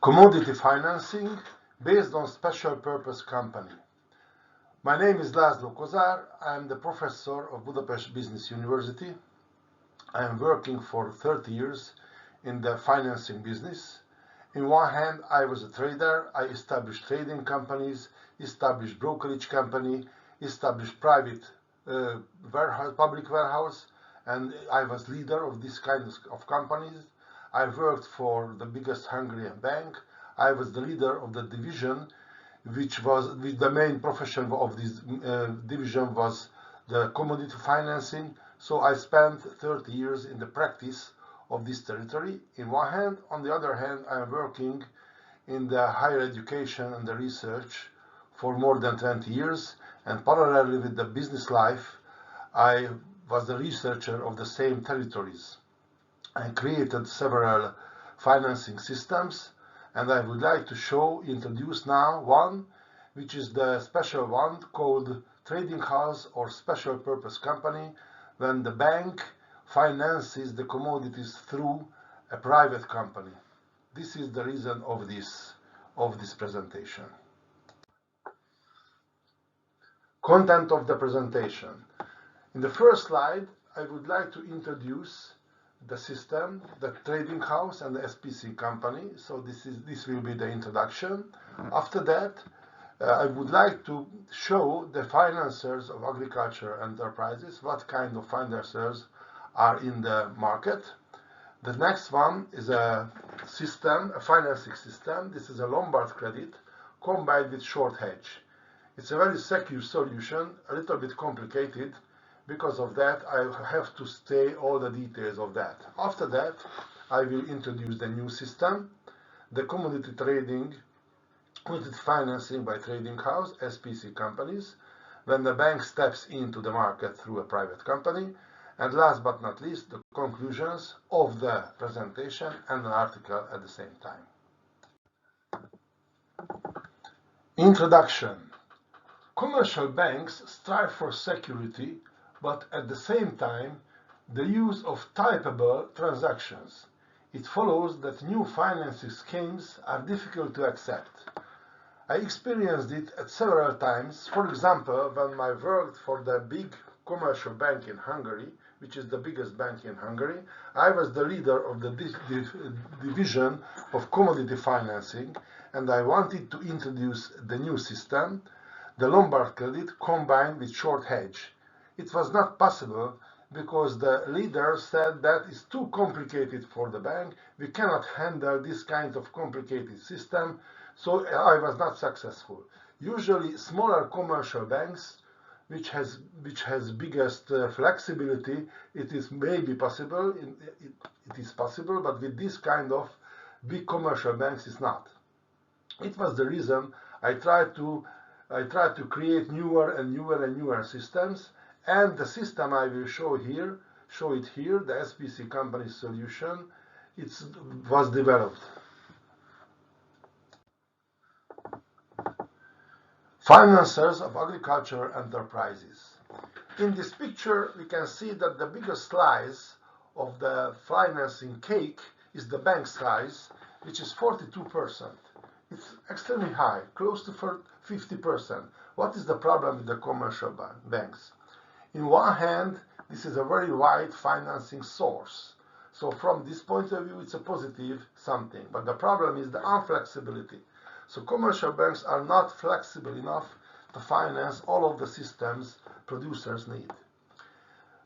Commodity financing based on special purpose company. My name is Laszlo KOZAR. I am the professor of Budapest Business University. I am working for 30 years in the financing business. In one hand, I was a trader. I established trading companies, established brokerage company, established private public warehouse, and I was leader of this kind of companies. I worked for the biggest Hungarian bank. I was the leader of the division, which the main profession of this division was the commodity financing. So I spent 30 years in the practice of this territory. In one hand, on the other hand, I am working in the higher education and the research for more than 20 years, and parallelly with the business life, I was the researcher of the same territories. I created several financing systems, and I would like to introduce now one, which is the special one called trading house or special purpose company, when the bank finances the commodities through a private company. This is the reason of this presentation. Content of the presentation. In the first slide, I would like to introduce the system, the trading house and the SPC company. So this will be the introduction. After that, I would like to show the financiers of agriculture enterprises, what kind of financiers are in the market. The next one is a system, a financing system. This is a Lombard credit combined with short hedge. It's a very secure solution, a little bit complicated. Because of that, I have to say all the details of that. After that, I will introduce the new system, the commodity financing by trading house, SPC companies, when the bank steps into the market through a private company, and last but not least, the conclusions of the presentation and an article at the same time. Introduction. Commercial banks strive for security, but at the same time, the use of typable transactions. It follows that new financing schemes are difficult to accept. I experienced it at several times. For example, when I worked for the big commercial bank in Hungary, which is the biggest bank in Hungary, I was the leader of the division of commodity financing, and I wanted to introduce the new system, the Lombard credit combined with short hedge. It was not possible because the leader said that it's too complicated for the bank. We cannot handle this kind of complicated system, so I was not successful. Usually smaller commercial banks, which has biggest flexibility, it is maybe possible, it is possible, but with this kind of big commercial banks it's not. It was the reason I tried to create newer and newer systems. And the system I will show it here, the SPC company solution, it was developed. Financiers of agriculture enterprises. In this picture, we can see that the biggest slice of the financing cake is the bank size, which is 42%. It's extremely high, close to 50%. What is the problem with the commercial banks? In one hand, this is a very wide financing source. So from this point of view, it's a positive something. But the problem is the unflexibility. So commercial banks are not flexible enough to finance all of the systems producers need.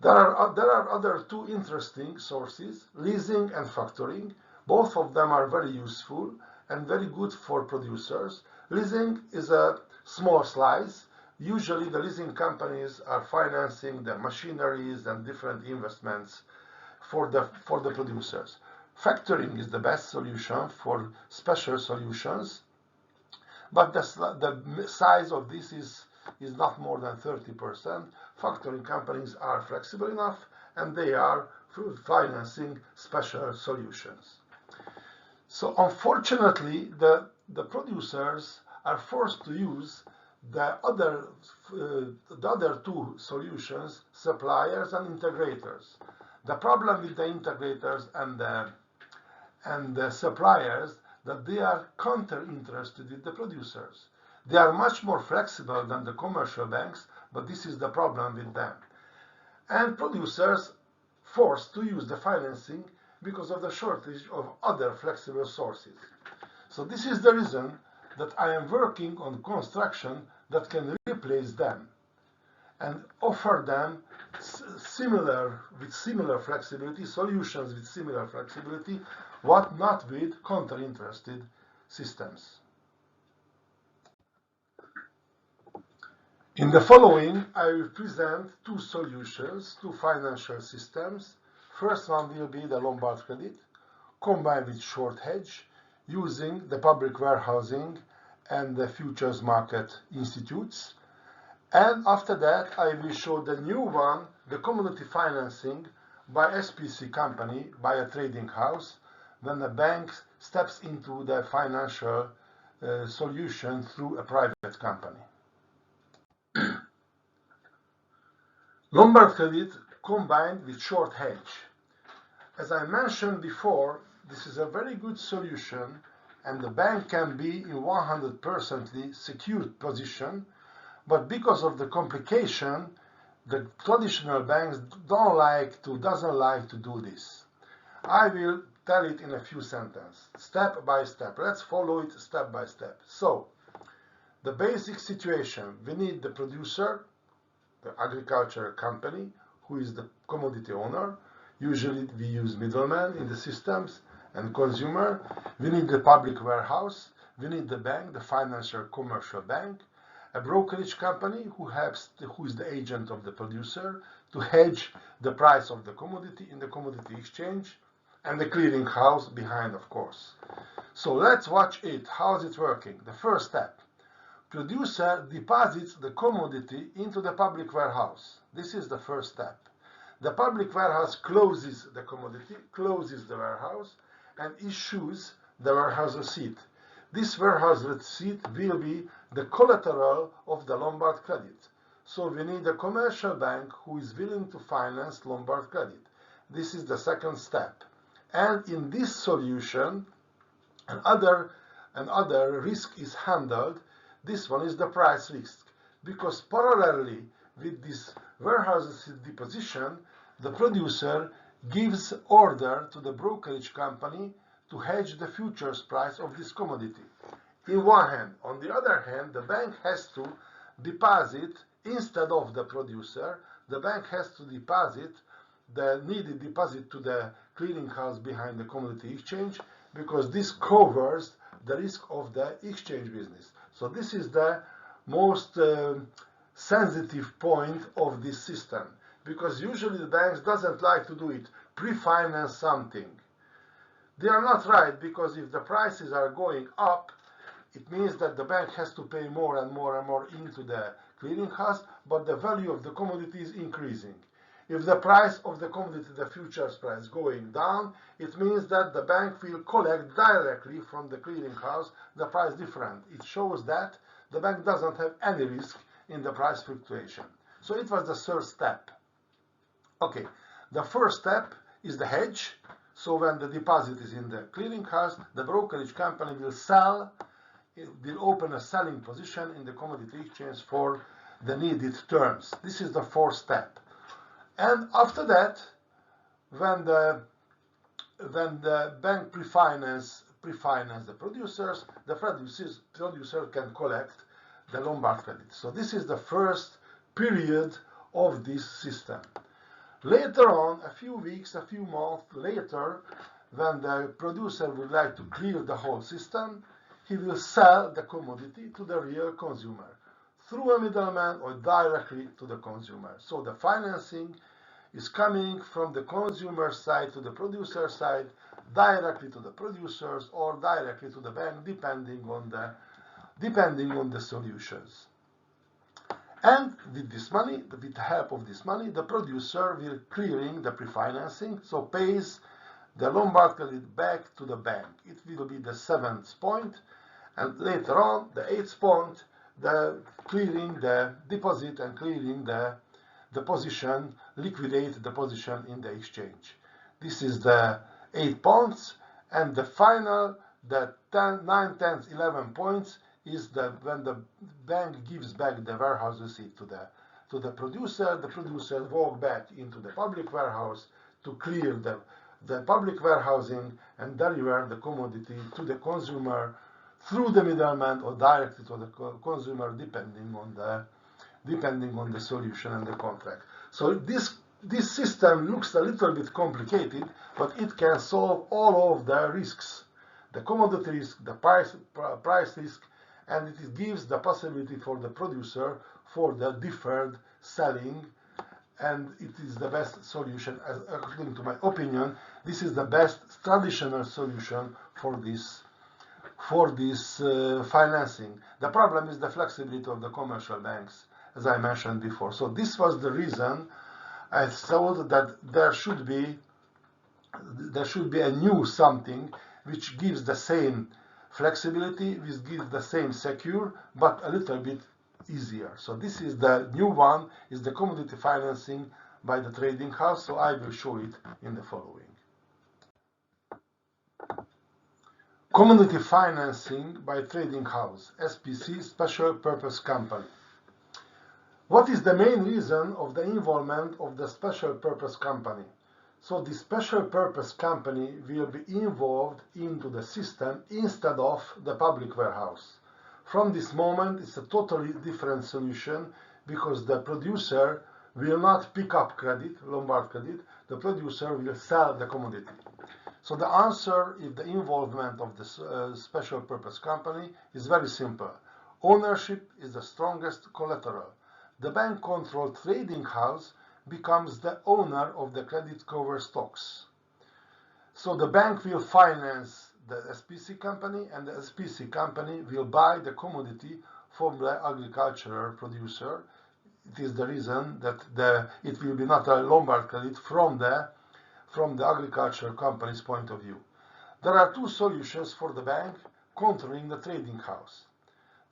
There are other two interesting sources, leasing and factoring. Both of them are very useful and very good for producers. Leasing is a small slice. Usually the leasing companies are financing the machineries and different investments for the producers. Factoring is the best solution for special solutions, but the size of this is not more than 30%. Factoring companies are flexible enough and they are financing special solutions. So unfortunately, the producers are forced to use the other two solutions, suppliers and integrators. The problem with the integrators and the suppliers, that they are counter-interested with the producers. They are much more flexible than the commercial banks, but this is the problem with them. And producers forced to use the financing because of the shortage of other flexible sources. So this is the reason that I am working on construction that can replace them and offer them similar flexibility, solutions with similar flexibility, what not with counter-interested systems. In the following, I will present two solutions, two financial systems. First one will be the Lombard credit, combined with short hedge, using the public warehousing and the futures market institutes. And after that, I will show the new one, the commodity financing by SPC company, by a trading house, when the bank steps into the financial solution through a private company. Lombard credit combined with short hedge. As I mentioned before, this is a very good solution, and the bank can be in 100% secured position, but because of the complication, the traditional banks doesn't like to do this. I will tell it in a few sentences, step by step. Let's follow it step by step. So, the basic situation: we need the producer, the agricultural company, who is the commodity owner. Usually we use middlemen in the systems, and consumer. We need the public warehouse. We need the bank, the financial commercial bank, a brokerage company who is the agent of the producer to hedge the price of the commodity in the commodity exchange, and the clearing house behind, of course. So let's watch it. How is it working? The first step: producer deposits the commodity into the public warehouse. This is the first step. The public warehouse closes the commodity, closes the warehouse, and issues the warehouse receipt. This warehouse receipt will be the collateral of the Lombard credit. So we need a commercial bank who is willing to finance Lombard credit. This is the second step. And in this solution, another risk is handled. This one is the price risk, because parallelly with this warehouse deposition, the producer gives order to the brokerage company to hedge the futures price of this commodity. In one hand. On the other hand, the bank has to deposit, instead of the producer, the bank has to deposit the needed deposit to the clearing house behind the commodity exchange, because this covers the risk of the exchange business. So this is the most sensitive point of this system, because usually the banks doesn't like to do it, pre-finance something. They are not right, because if the prices are going up, it means that the bank has to pay more and more and more into the clearing house, but the value of the commodity is increasing. If the price of the commodity, the futures price, going down, it means that the bank will collect directly from the clearing house the price difference. It shows that the bank doesn't have any risk in the price fluctuation. So it was the third step. Okay, the first step is the hedge. So when the deposit is in the clearing house, the brokerage company will sell, it will open a selling position in the commodity exchange for the needed terms. This is the fourth step. And after that, when the bank pre-finance the producers, the producer can collect the Lombard credit. So this is the first period of this system. Later on, a few weeks, a few months later, when the producer would like to clear the whole system, he will sell the commodity to the real consumer through a middleman or directly to the consumer. So the financing is coming from the consumer side to the producer side, directly to the producers or directly to the bank, depending on the solutions. And with this money, with the help of this money, the producer will clearing the pre-financing, so pays the Lombard credit back to the bank. It will be the seventh point, and later on, the eighth point, the clearing the deposit and clearing the position, liquidate the position in the exchange. This is the 8 points, and the final The 10, 9, 10, 11 points is when the bank gives back the warehouse receipt to the producer. The producer walk back into the public warehouse to clear the public warehousing and deliver the commodity to the consumer through the middleman or directly to the consumer, depending on the solution and the contract. So this system looks a little bit complicated, but it can solve all of the risks: the commodity risk, the price risk, and it gives the possibility for the producer for the deferred selling, and it is the best solution. According to my opinion, this is the best traditional solution for this financing. The problem is the flexibility of the commercial banks, as I mentioned before. So this was the reason I thought that there should be a new something which gives the same flexibility, which gives the same secure, but a little bit easier. So this is the new one, is the commodity financing by the trading house. So I will show it in the following. Commodity financing by trading house, SPC, special purpose company. What is the main reason of the involvement of the special purpose company? So the special purpose company will be involved into the system instead of the public warehouse. From this moment, it's a totally different solution, because the producer will not pick up credit, Lombard credit, the producer will sell the commodity. So the answer is the involvement of the special purpose company is very simple. Ownership is the strongest collateral. The bank-controlled trading house becomes the owner of the credit cover stocks. So the bank will finance the SPC company, and the SPC company will buy the commodity from the agricultural producer. It is the reason that it will be not a Lombard credit from the agricultural company's point of view. There are two solutions for the bank controlling the trading house.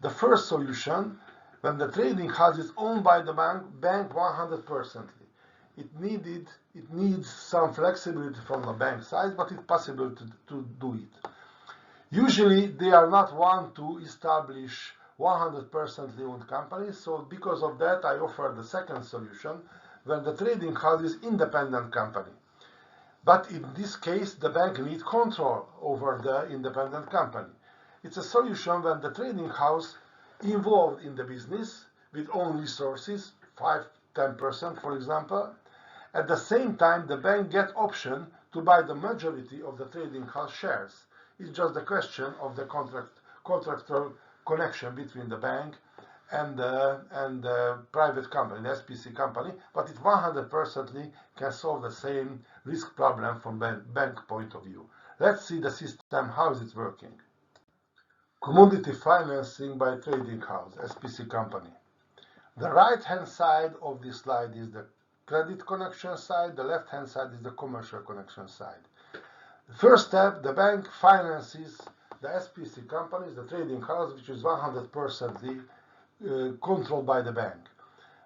The first solution, when the trading house is owned by the bank 100%. It needs some flexibility from the bank side, but it's possible to do it. Usually they are not want to establish 100% owned companies, so because of that I offer the second solution, when the trading house is independent company. But in this case, the bank needs control over the independent company. It's a solution when the trading house involved in the business with own resources, 5–10% for example. At the same time, the bank gets option to buy the majority of the trading house shares. It's just a question of the contractual connection between the bank and the private company, the SPC company, but it 100% can solve the same risk problem from bank point of view. Let's see the system, how is it working. Commodity financing by trading house, SPC company. The right-hand side of this slide is the credit connection side, the left-hand side is the commercial connection side. The first step, the bank finances the SPC companies, the trading house, which is 100% controlled by the bank.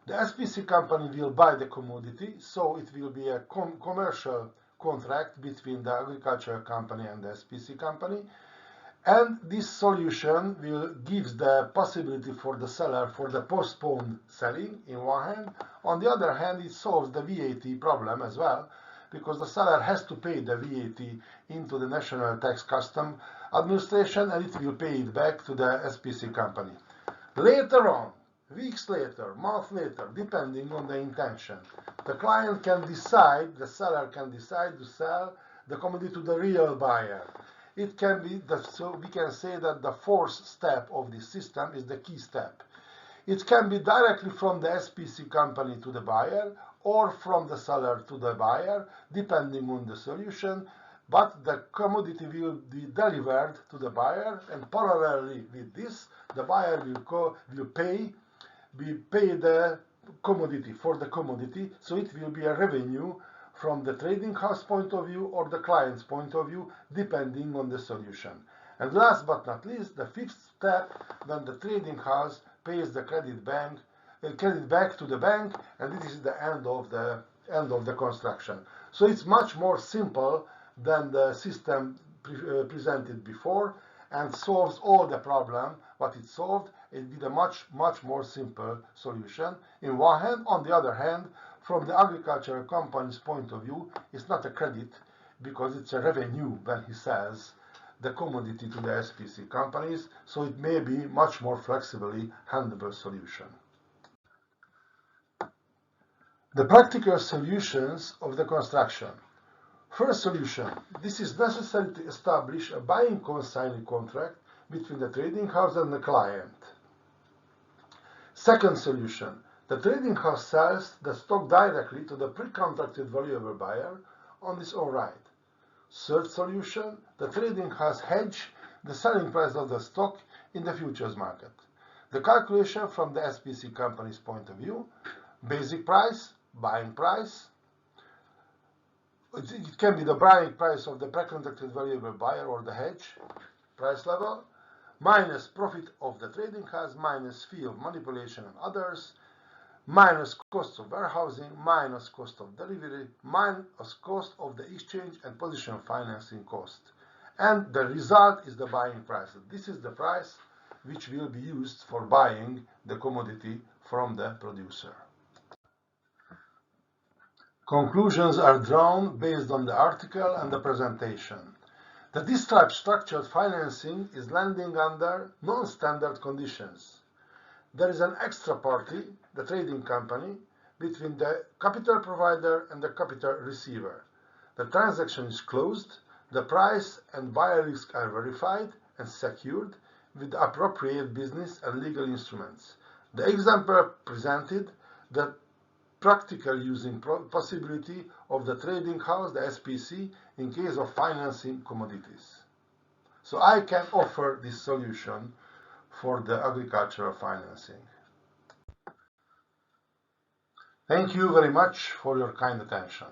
The SPC company will buy the commodity, so it will be a commercial contract between the agricultural company and the SPC company. And this solution will give the possibility for the seller for the postponed selling in one hand. On the other hand, it solves the VAT problem as well, because the seller has to pay the VAT into the National Tax Custom Administration, and it will pay it back to the SPC company. Later on, weeks later, months later, depending on the intention, the client can decide, the seller can decide to sell the commodity to the real buyer. It can be, so we can say that the fourth step of this system is the key step. It can be directly from the SPC company to the buyer or from the seller to the buyer, depending on the solution, but the commodity will be delivered to the buyer, and parallelly with this, the buyer will pay the commodity for the commodity, so it will be a revenue from the trading house point of view or the client's point of view, depending on the solution. And last but not least, the fifth step, when the trading house pays the credit back to the bank, and this is the end of the construction. So it's much more simple than the system presented before and solves all the problem what it solved. It did a much more simple solution in one hand. On the other hand, from the agricultural company's point of view, it's not a credit because it's a revenue when he sells the commodity to the SPC companies, so it may be much more flexibly handleable solution. The practical solutions of the construction. First solution, this is necessary to establish a buying consignee contract between the trading house and the client. Second solution, the trading house sells the stock directly to the pre-contracted valuable buyer on his own right. Third solution, the trading house hedge the selling price of the stock in the futures market. The calculation from the SPC company's point of view, basic price, buying price, it can be the buying price of the pre-contracted valuable buyer or the hedge price level, minus profit of the trading house, minus fee of manipulation and others, minus cost of warehousing, minus cost of delivery, minus cost of the exchange and position financing cost. And the result is the buying price. This is the price which will be used for buying the commodity from the producer. Conclusions are drawn based on the article and the presentation. The described structured financing is lending under non-standard conditions. There is an extra party, the trading company, between the capital provider and the capital receiver. The transaction is closed, the price and buyer risk are verified and secured with the appropriate business and legal instruments. The example presented the practical using possibility of the trading house, the SPC, in case of financing commodities. So I can offer this solution for the agricultural financing. Thank you very much for your kind attention.